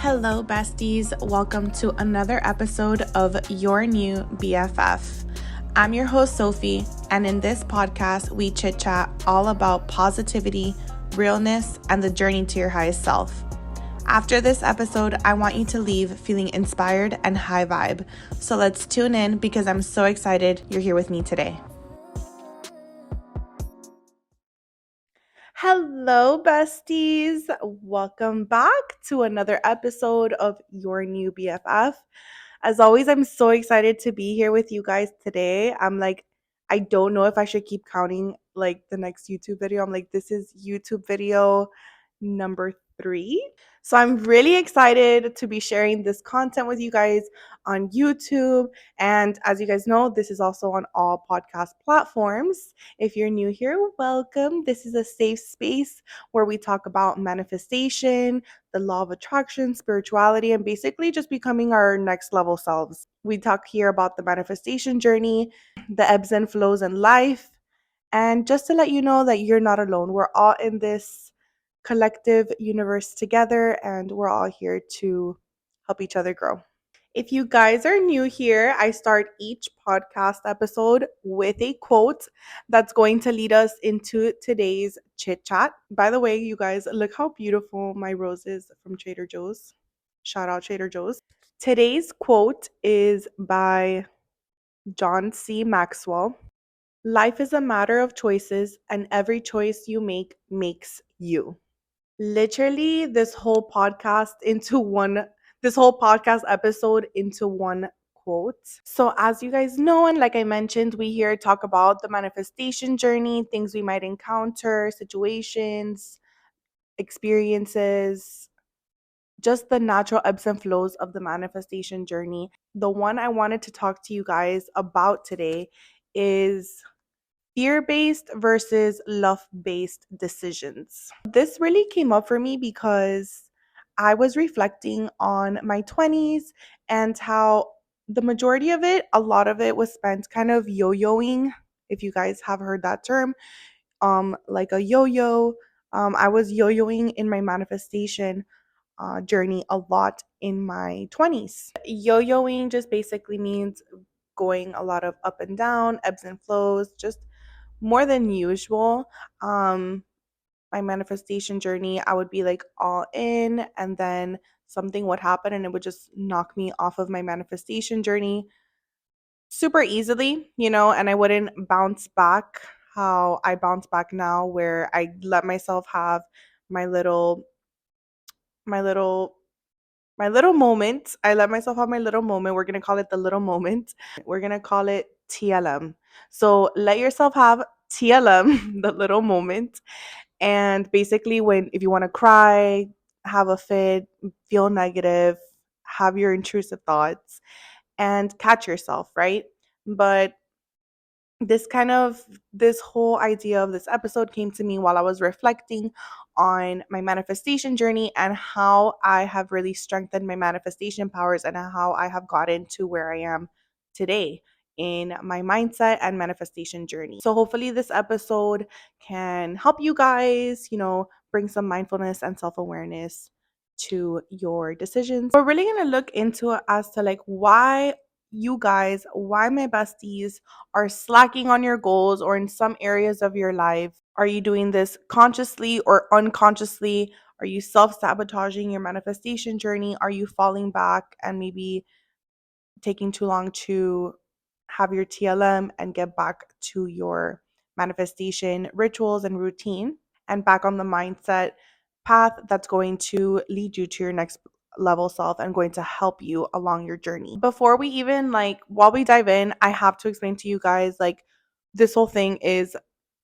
Hello, besties. Welcome to another episode of Your New B.F.F. I'm your host, Sophie, and in this podcast, we chit chat all about positivity, realness, and the journey to your highest self. After this episode, I want you to leave feeling inspired and high vibe. So let's tune in because I'm so excited you're here with me today. Hello, besties. Welcome back to another episode of Your New B.F.F. As always, I'm so excited to be here with you guys today. I don't know if I should keep counting the next YouTube video. This is YouTube video number 3. So I'm really excited to be sharing this content with you guys on YouTube. And as you guys know, this is also on all podcast platforms. If you're new here, welcome. This is a safe space where we talk about manifestation, the law of attraction, spirituality, and basically just becoming our next level selves. We talk here about the manifestation journey, the ebbs and flows in life, and just to let you know that you're not alone. We're all in this collective universe together, and we're all here to help each other grow. If you guys are new here, I start each podcast episode with a quote that's going to lead us into today's chit chat. By the way, you guys, look how beautiful my rose is from Trader Joe's. Shout out Trader Joe's. Today's quote is by John C. Maxwell. Life is a matter of choices, and every choice you make makes you. Literally this whole podcast episode into one quote. So as you guys know, and like I mentioned, we here talk about the manifestation journey, things we might encounter, situations, experiences, just the natural ebbs and flows of the manifestation journey. The one I wanted to talk to you guys about today is fear-based versus love-based decisions. This really came up for me because I was reflecting on my 20s and how the majority of it, a lot of it was spent kind of yo-yoing, if you guys have heard that term, like a yo-yo. I was yo-yoing in my manifestation journey a lot in my 20s. Yo-yoing just basically means going a lot of up and down, ebbs and flows, just more than usual. My manifestation journey, I would be like all in, and then something would happen and it would just knock me off of my manifestation journey super easily, and I wouldn't bounce back how I bounce back now, where I let myself have my little my little my little moment. I let myself have my little moment. We're going to call it the little moment. We're going to call it TLM. So let yourself have TLM, the little moment. And basically, if you want to cry, have a fit, feel negative, have your intrusive thoughts, and catch yourself, right? But this whole idea of this episode came to me while I was reflecting on my manifestation journey and how I have really strengthened my manifestation powers and how I have gotten to where I am today in my mindset and manifestation journey. So hopefully this episode can help you guys, bring some mindfulness and self-awareness to your decisions. We're really going to look into it as to why my besties are slacking on your goals or in some areas of your life. Are you doing this consciously or unconsciously? Are you self-sabotaging your manifestation journey? Are you falling back and maybe taking too long to have your TLM and get back to your manifestation rituals and routine and back on the mindset path that's going to lead you to your next level self and going to help you along your journey? Before we even while we dive in, I have to explain to you guys this whole thing is,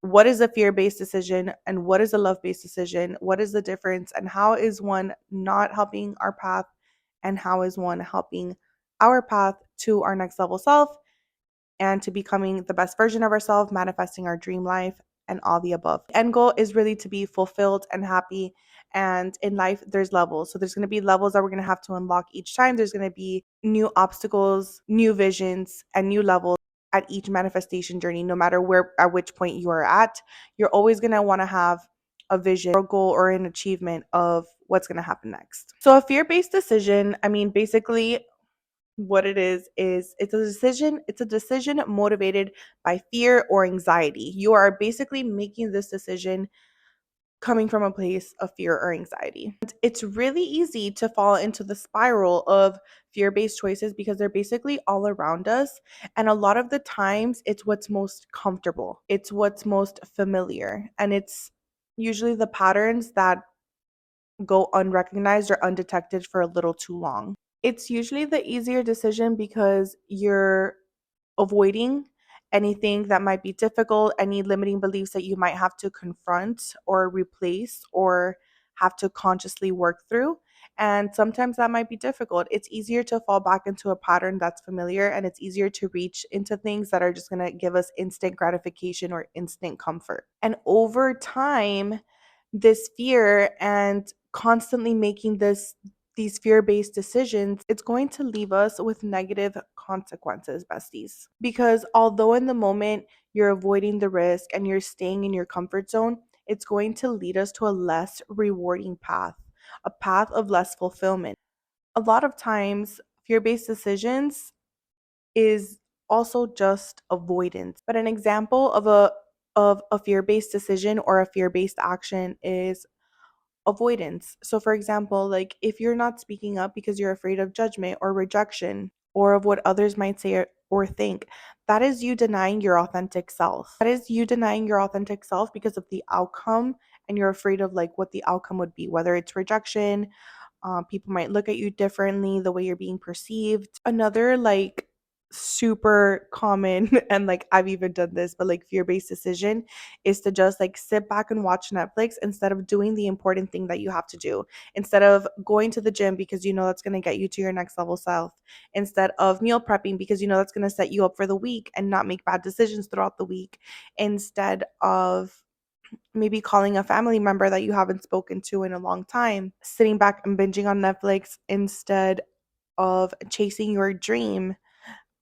what is a fear-based decision and what is a love-based decision? What is the difference, and how is one not helping our path and how is one helping our path to our next level self and to becoming the best version of ourselves, manifesting our dream life, and all the above. The end goal is really to be fulfilled and happy. And in life, there's levels. So there's going to be levels that we're going to have to unlock each time. There's going to be new obstacles, new visions, and new levels at each manifestation journey. No matter at which point you are at, you're always going to want to have a vision or a goal or an achievement of what's going to happen next. So a fear-based decision, I mean, basically what it is it's a decision motivated by fear or anxiety. You are basically making this decision coming from a place of fear or anxiety. And it's really easy to fall into the spiral of fear-based choices because they're basically all around us. And a lot of the times, it's what's most comfortable, it's what's most familiar, and it's usually the patterns that go unrecognized or undetected for a little too long. It's usually the easier decision because you're avoiding anything that might be difficult, any limiting beliefs that you might have to confront or replace or have to consciously work through. And sometimes that might be difficult. It's easier to fall back into a pattern that's familiar, and it's easier to reach into things that are just going to give us instant gratification or instant comfort. And over time, this fear and constantly making these fear-based decisions, it's going to leave us with negative consequences, besties. Because although in the moment you're avoiding the risk and you're staying in your comfort zone, it's going to lead us to a less rewarding path, a path of less fulfillment. A lot of times, fear-based decisions is also just avoidance. But an example of a fear-based decision or a fear-based action is avoidance. So, for example, like if you're not speaking up because you're afraid of judgment or rejection or of what others might say or think, that is you denying your authentic self. That is you denying your authentic self because of the outcome, and you're afraid of like what the outcome would be, whether it's rejection, people might look at you differently, the way you're being perceived. Another like super common and like I've even done this, but like fear-based decision is to just like sit back and watch Netflix instead of doing the important thing that you have to do. Instead of going to the gym because you know that's going to get you to your next level self. Instead of meal prepping because you know that's going to set you up for the week and not make bad decisions throughout the week. Instead of maybe calling a family member that you haven't spoken to in a long time, sitting back and binging on Netflix instead of chasing your dream.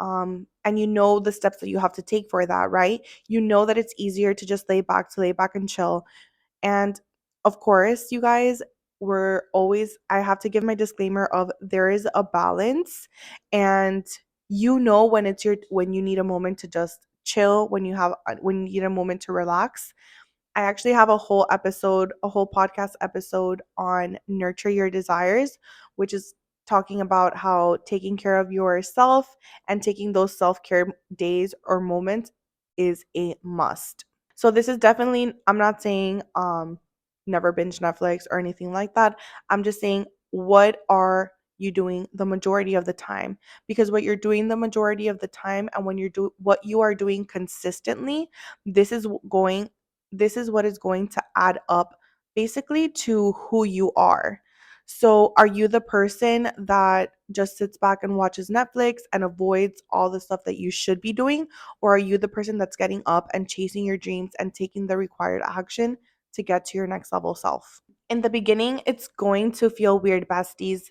And you know the steps that you have to take for that, right? You know that it's easier to just lay back and chill. And of course, you guys, I have to give my disclaimer of there is a balance, and you know when you need a moment to just chill, when you need a moment to relax. I actually have a whole podcast episode on nurture your desires, which is talking about how taking care of yourself and taking those self-care days or moments is a must. So this is definitely, I'm not saying never binge Netflix or anything like that. I'm just saying, what are you doing the majority of the time? Because what you're doing the majority of the time, and when what you are doing consistently, this is going this is what is going to add up basically to who you are. So, are you the person that just sits back and watches Netflix and avoids all the stuff that you should be doing? Or are you the person that's getting up and chasing your dreams and taking the required action to get to your next level self? In the beginning, it's going to feel weird, besties,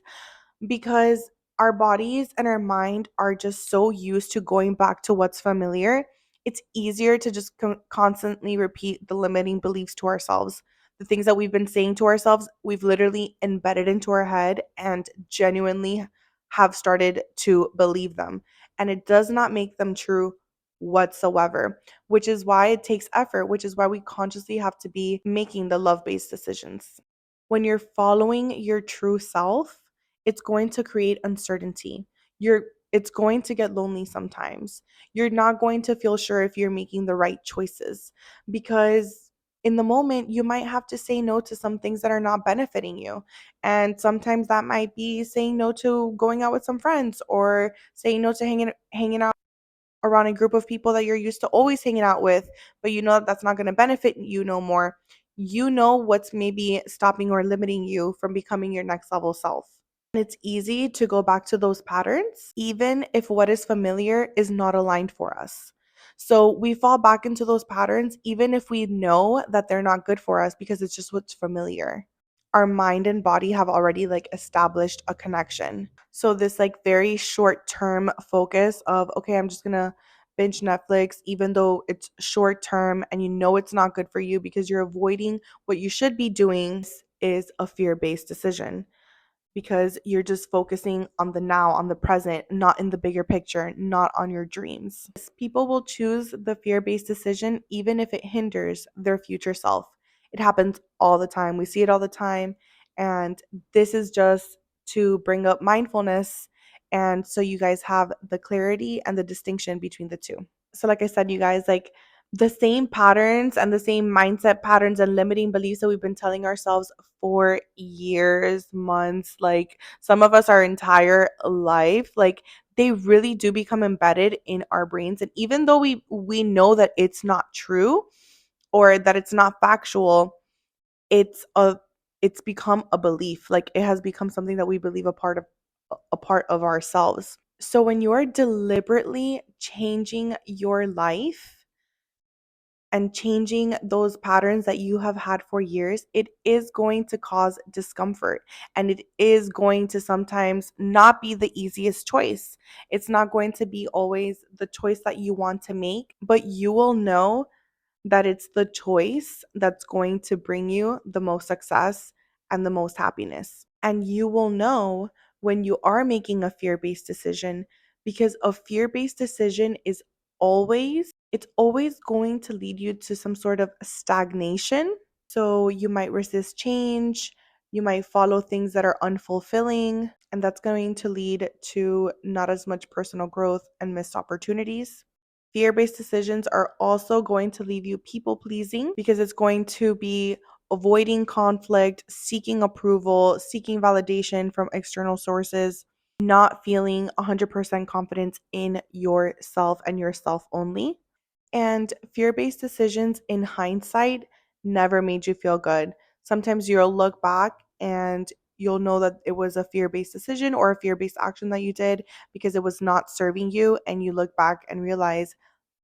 because our bodies and our mind are just so used to going back to what's familiar. It's easier to just constantly repeat the limiting beliefs to ourselves. The things that we've been saying to ourselves, we've literally embedded into our head and genuinely have started to believe them. And it does not make them true whatsoever, which is why it takes effort, which is why we consciously have to be making the love based decisions. When you're following your true self, it's going to create uncertainty. It's going to get lonely sometimes. You're not going to feel sure if you're making the right choices because in the moment you might have to say no to some things that are not benefiting you. And sometimes that might be saying no to going out with some friends or saying no to hanging out around a group of people that you're used to always hanging out with, but you know that that's not going to benefit you no more. You know what's maybe stopping or limiting you from becoming your next level self. And it's easy to go back to those patterns, even if what is familiar is not aligned for us. So we fall back into those patterns, even if we know that they're not good for us because it's just what's familiar. Our mind and body have already like established a connection. So this like very short term focus of, okay, I'm just gonna binge Netflix, even though it's short term and you know it's not good for you because you're avoiding what you should be doing, is a fear-based decision because you're just focusing on the now, on the present, not in the bigger picture, not on your dreams. People will choose the fear based decision even if it hinders their future self. It happens all the time. We see it all the time. And this is just to bring up mindfulness. And so you guys have the clarity and the distinction between the two. So, like I said, you guys, like the same patterns and the same mindset patterns and limiting beliefs that we've been telling ourselves for years, months, like some of us our entire life, like they really do become embedded in our brains. And even though we know that it's not true or that it's not factual, it's a it's become a belief. Like it has become something that we believe a part of ourselves. So when you're deliberately changing your life and changing those patterns that you have had for years, it is going to cause discomfort and it is going to sometimes not be the easiest choice. It's not going to be always the choice that you want to make, but you will know that it's the choice that's going to bring you the most success and the most happiness. And you will know when you are making a fear-based decision because a fear-based decision is always going to lead you to some sort of stagnation. So you might resist change, you might follow things that are unfulfilling, and that's going to lead to not as much personal growth and missed opportunities. Fear based decisions are also going to leave you people pleasing because it's going to be avoiding conflict, seeking approval, seeking validation from external sources, not feeling 100% confidence in yourself and yourself only. And fear based decisions in hindsight never made you feel good. Sometimes you'll look back and you'll know that it was a fear based decision or a fear based action that you did because it was not serving you. And you look back and realize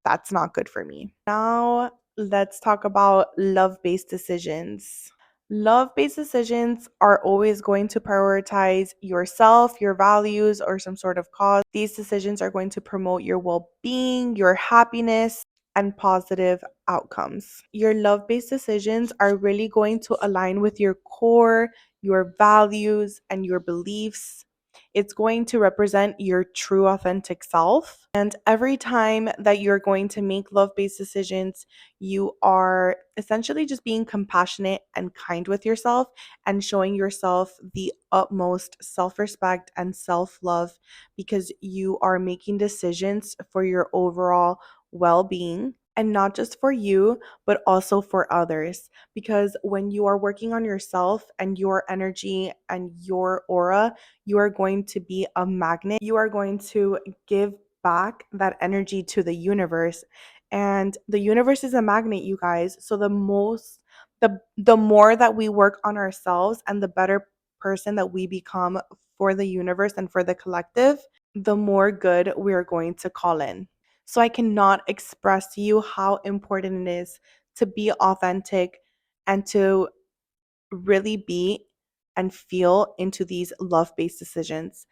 that's not good for me. Now, let's talk about love based decisions. Love based decisions are always going to prioritize yourself, your values, or some sort of cause. These decisions are going to promote your well being, your happiness, and positive outcomes. Your love based decisions are really going to align with your core, your values, and your beliefs. It's going to represent your true, authentic self. And every time that you're going to make love based decisions, you are essentially just being compassionate and kind with yourself and showing yourself the utmost self respect and self love because you are making decisions for your overall well being. And not just for you, but also for others. Because when you are working on yourself and your energy and your aura, you are going to be a magnet. You are going to give back that energy to the universe. And the universe is a magnet, you guys. So the more that we work on ourselves and the better person that we become for the universe and for the collective, the more good we're going to call in. So I cannot express to you how important it is to be authentic and to really be and feel into these love based decisions.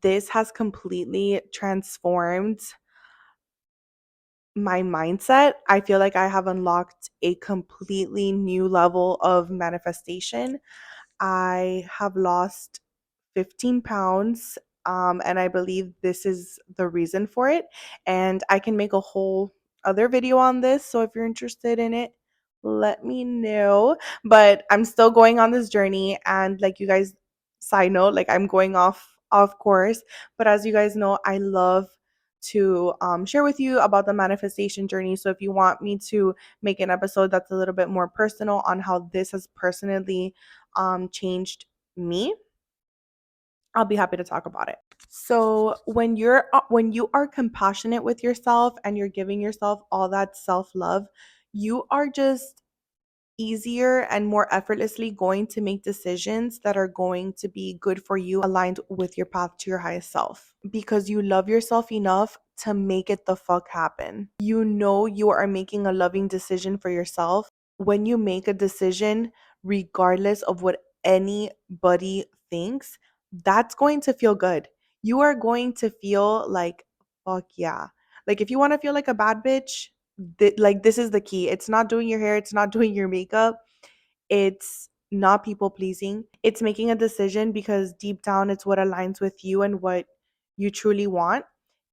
This has completely transformed my mindset. I feel like I have unlocked a completely new level of manifestation. I have lost 15 pounds, and I believe this is the reason for it. And I can make a whole other video on this. So if you're interested in it, let me know. But I'm still going on this journey. And like you guys, side note, like I'm going off course. But as you guys know, I love to share with you about the manifestation journey. So if you want me to make an episode that's a little bit more personal on how this has personally changed me, I'll be happy to talk about it. So when you are compassionate with yourself and you're giving yourself all that self-love, you are just easier and more effortlessly going to make decisions that are going to be good for you, aligned with your path to your highest self, because you love yourself enough to make it the fuck happen. You know you are making a loving decision for yourself when you make a decision, regardless of what anybody thinks. That's going to feel good. You are going to feel like, fuck yeah. Like if you want to feel like a bad bitch, like this is the key. It's not doing your hair, it's not doing your makeup. It's not people pleasing. It's making a decision because deep down it's what aligns with you and what you truly want.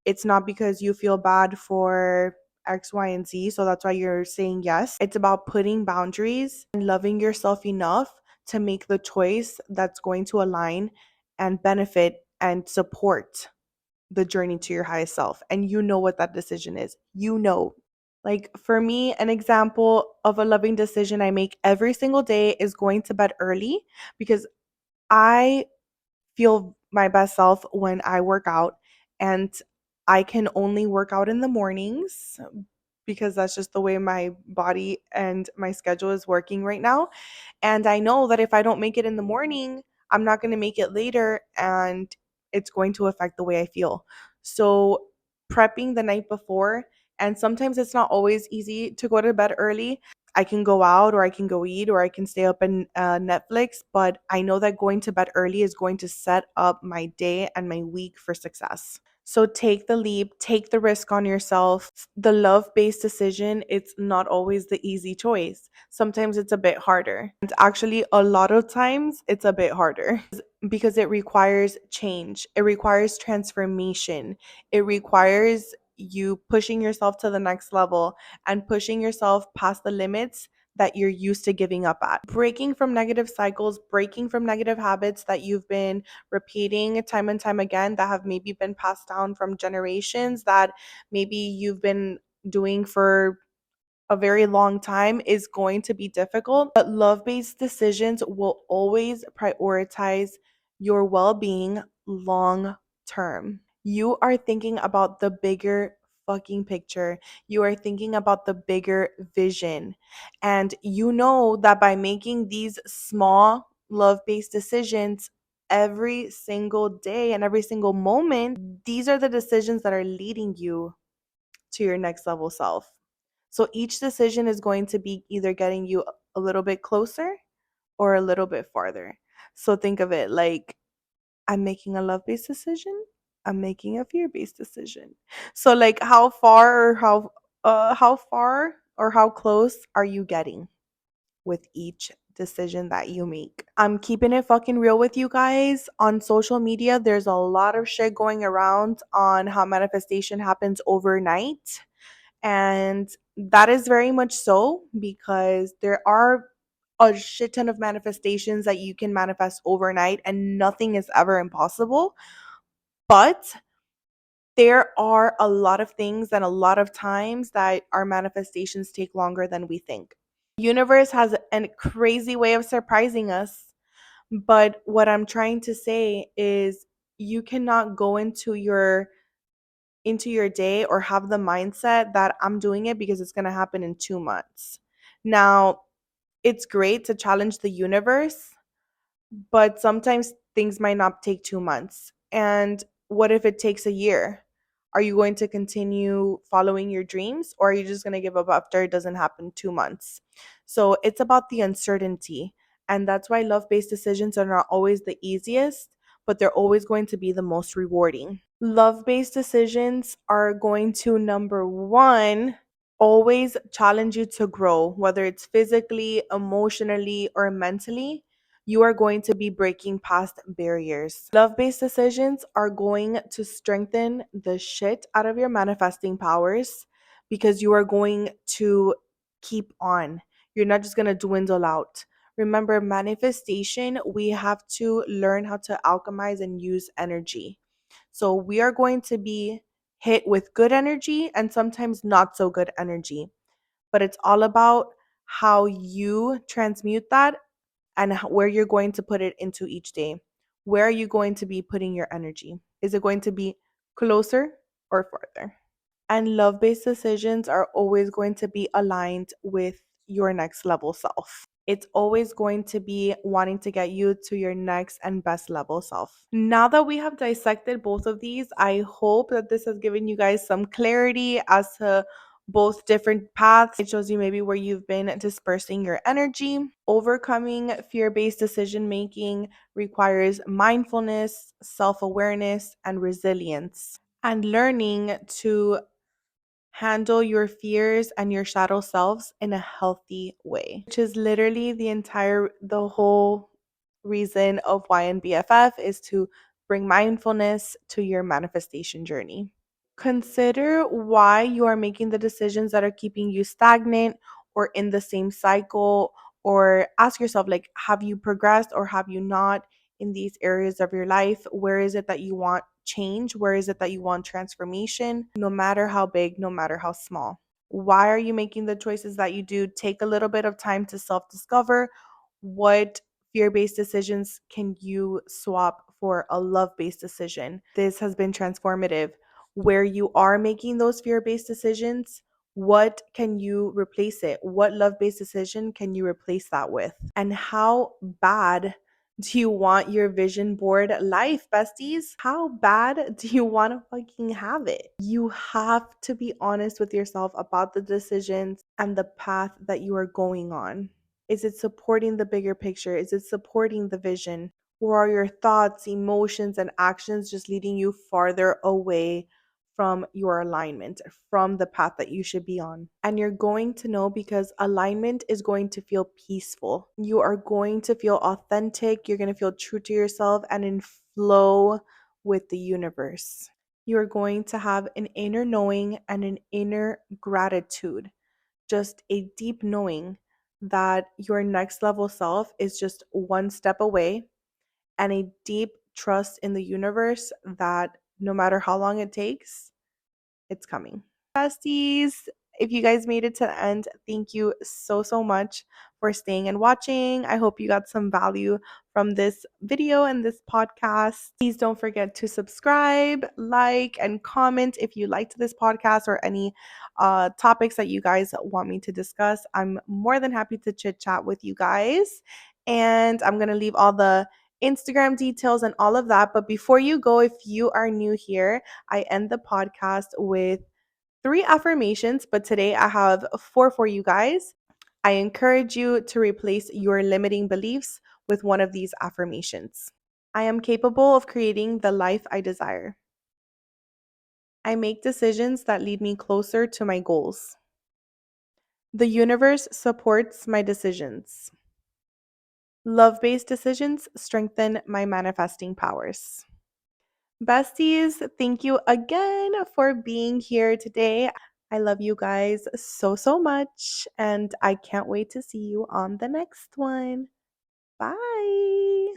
It's not because you feel bad for X, Y, and Z. So that's why you're saying yes. It's about putting boundaries and loving yourself enough to make the choice that's going to align and benefit and support the journey to your highest self. And you know what that decision is. You know. Like for me, an example of a loving decision I make every single day is going to bed early because I feel my best self when I work out, and I can only work out in the mornings because that's just the way my body and my schedule is working right now. And I know that if I don't make it in the morning, I'm not going to make it later and it's going to affect the way I feel. So, prepping the night before, and sometimes it's not always easy to go to bed early. I can go out or I can go eat or I can stay up in Netflix, but I know that going to bed early is going to set up my day and my week for success. So take the leap, take the risk on yourself. The love based decision, it's not always the easy choice. Sometimes it's a bit harder. And actually, a lot of times it's a bit harder because it requires change, it requires transformation, it requires you pushing yourself to the next level and pushing yourself past the limits that you're used to giving up at. Breaking from negative cycles, breaking from negative habits that you've been repeating time and time again that have maybe been passed down from generations that maybe you've been doing for a very long time is going to be difficult. But love based decisions will always prioritize your well being long term. You are thinking about the bigger fucking picture. You are thinking about the bigger vision. And you know that by making these small love based decisions every single day and every single moment, these are the decisions that are leading you to your next level self. So each decision is going to be either getting you a little bit closer or a little bit farther. So think of it like I'm making a love based decision, I'm making a fear based decision. So like how far or how close are you getting with each decision that you make? I'm keeping it fucking real with you guys. On social media, there's a lot of shit going around on how manifestation happens overnight. And that is very much so because there are a shit ton of manifestations that you can manifest overnight and nothing is ever impossible. But there are a lot of things and a lot of times that our manifestations take longer than we think. Universe has a crazy way of surprising us. But what I'm trying to say is you cannot go into your day or have the mindset that I'm doing it because it's going to happen in 2 months. Now, it's great to challenge the universe, but sometimes things might not take 2 months. And what if it takes a year? Are you going to continue following your dreams or are you just going to give up after it doesn't happen 2 months? So, it's about the uncertainty. And that's why love based decisions are not always the easiest, but they're always going to be the most rewarding. Love based decisions are going to, number one, always challenge you to grow, whether it's physically, emotionally, or mentally. You are going to be breaking past barriers. Love based decisions are going to strengthen the shit out of your manifesting powers because you are going to keep on. You're not just going to dwindle out. Remember, manifestation, we have to learn how to alchemize and use energy. So we are going to be hit with good energy and sometimes not so good energy. But it's all about how you transmute that and where you're going to put it into each day. Where are you going to be putting your energy? Is it going to be closer or farther? And love based decisions are always going to be aligned with your next level self. It's always going to be wanting to get you to your next and best level self. Now that we have dissected both of these, I hope that this has given you guys some clarity as to both different paths. It shows you maybe where you've been dispersing your energy. Overcoming fear based decision making requires mindfulness, self awareness, and resilience. And learning to handle your fears and your shadow selves in a healthy way, which is literally the whole reason of why in B.F.F is to bring mindfulness to your manifestation journey. Consider why you are making the decisions that are keeping you stagnant or in the same cycle, or ask yourself, like, have you progressed or have you not in these areas of your life? Where is it that you want change? Where is it that you want transformation? No matter how big, no matter how small. Why are you making the choices that you do? Take a little bit of time to self discover. What fear based decisions can you swap for a love based decision? This has been transformative. Where you are making those fear based decisions, what can you replace it? What love based decision can you replace that with? And how bad do you want your vision board life, besties? How bad do you want to fucking have it? You have to be honest with yourself about the decisions and the path that you are going on. Is it supporting the bigger picture? Is it supporting the vision? Or are your thoughts, emotions, and actions just leading you farther away from your alignment, from the path that you should be on? And you're going to know because alignment is going to feel peaceful. You are going to feel authentic. You're going to feel true to yourself and in flow with the universe. You're going to have an inner knowing and an inner gratitude, just a deep knowing that your next level self is just one step away, and a deep trust in the universe that no matter how long it takes, it's coming. Besties, if you guys made it to the end, thank you so, so much for staying and watching. I hope you got some value from this video and this podcast. Please don't forget to subscribe, like, and comment if you liked this podcast or any topics that you guys want me to discuss. I'm more than happy to chit chat with you guys. And I'm going to leave all the Instagram details and all of that. But before you go, if you are new here, I end the podcast with 3 affirmations, but today I have 4 for you guys. I encourage you to replace your limiting beliefs with one of these affirmations. I am capable of creating the life I desire. I make decisions that lead me closer to my goals. The universe supports my decisions. Love-based decisions strengthen my manifesting powers. Besties, thank you again for being here today. I love you guys so, so much, and I can't wait to see you on the next one. Bye.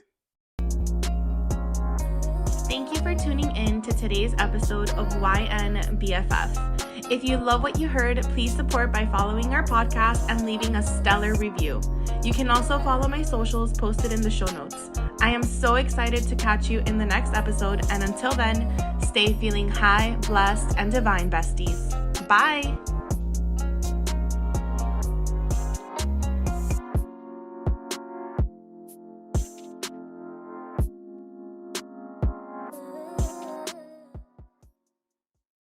Thank you for tuning in to today's episode of YNBFF. If you love what you heard, please support by following our podcast and leaving a stellar review. You can also follow my socials posted in the show notes. I am so excited to catch you in the next episode, and until then, stay feeling high, blessed, and divine, besties. Bye!